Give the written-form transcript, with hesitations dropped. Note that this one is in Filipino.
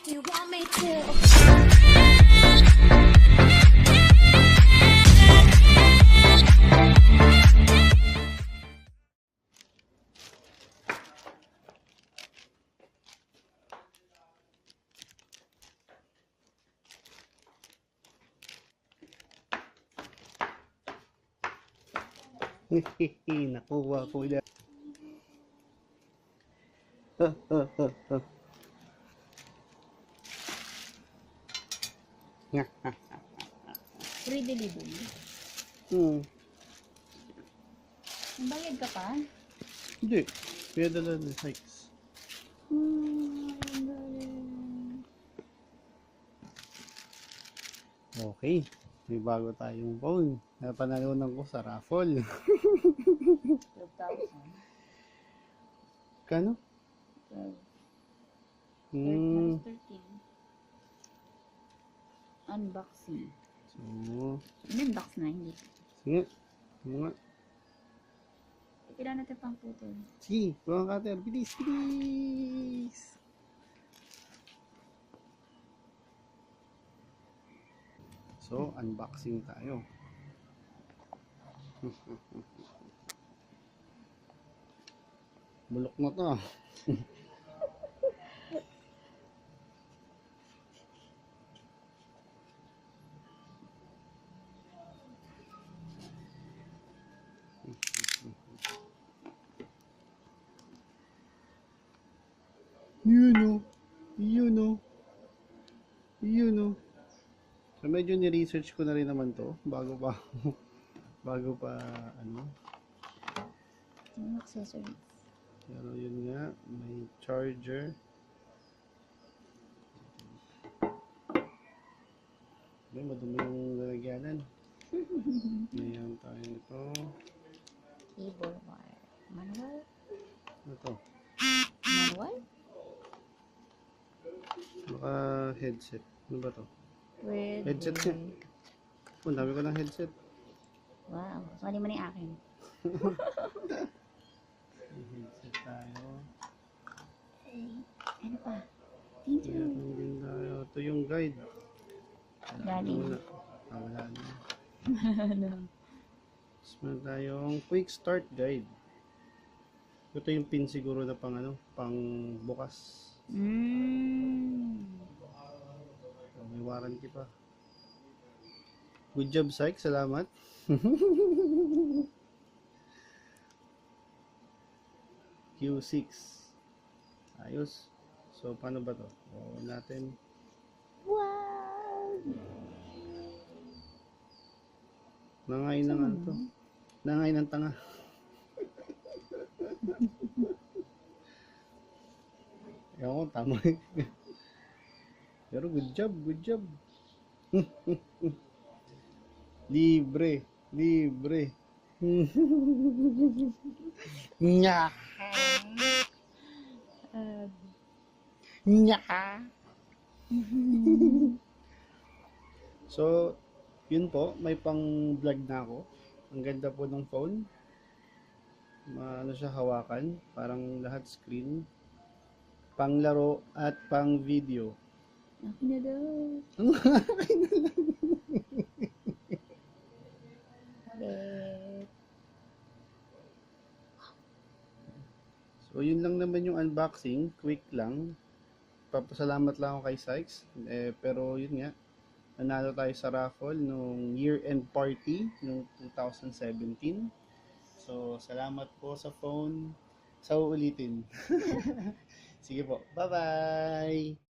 You want me to? Nakuha ko na. Free delivery. Bayad ka pa? Hindi. Kaya dala ng Sykes. Okay. May bago tayong phone. Napanalunan ko sa raffle. 12,000. Kano? 12. 13. Unboxing. So, In-unbox na, hindi. sige. Mga. Kailan natin pang putol? Sige. Buwang cutter. Bilis, bilis. So, unboxing tayo. Bulok na to. Yun o. So medyo ni-research ko na rin naman to bago pa ano. Yung accessories. Pero yun nga, may charger. May madumi yung lalagyanan. Ngayon tayo ito. Cable wire. Manual? Ano to? Manual? Baka headset. Ano ba to? With Headset nga. Oh, dami ko ng headset. Wow. Sali mo na yung akin. May headset tayo. Ano pa? Thank you. Meron din tayo. Ito yung guide. Galing. Wala na. Tapos meron tayong quick start guide. Ito yung pin siguro na pang ano, pang bukas. So, may warranty pa. Good job, Sykes. Salamat. Q6. Ayos. So, paano ba to? O natin. Wow! Nangay ng ano to? Nangay ng tanga. Ewan ko, tama. Pero good job. Libre. Nya. Nya. So, yun po, may pang vlog na ako. Ang ganda po ng phone. Ano siya hawakan, parang lahat screen. Pang laro at pang video. Akin na daw. So, yun lang naman yung unboxing. Quick lang. Papasalamat lang ako kay Sykes. Pero yun nga, nanalo tayo sa raffle nung year-end party nung 2017. So, salamat po sa phone. Sa uulitin. Sige po. Bye-bye!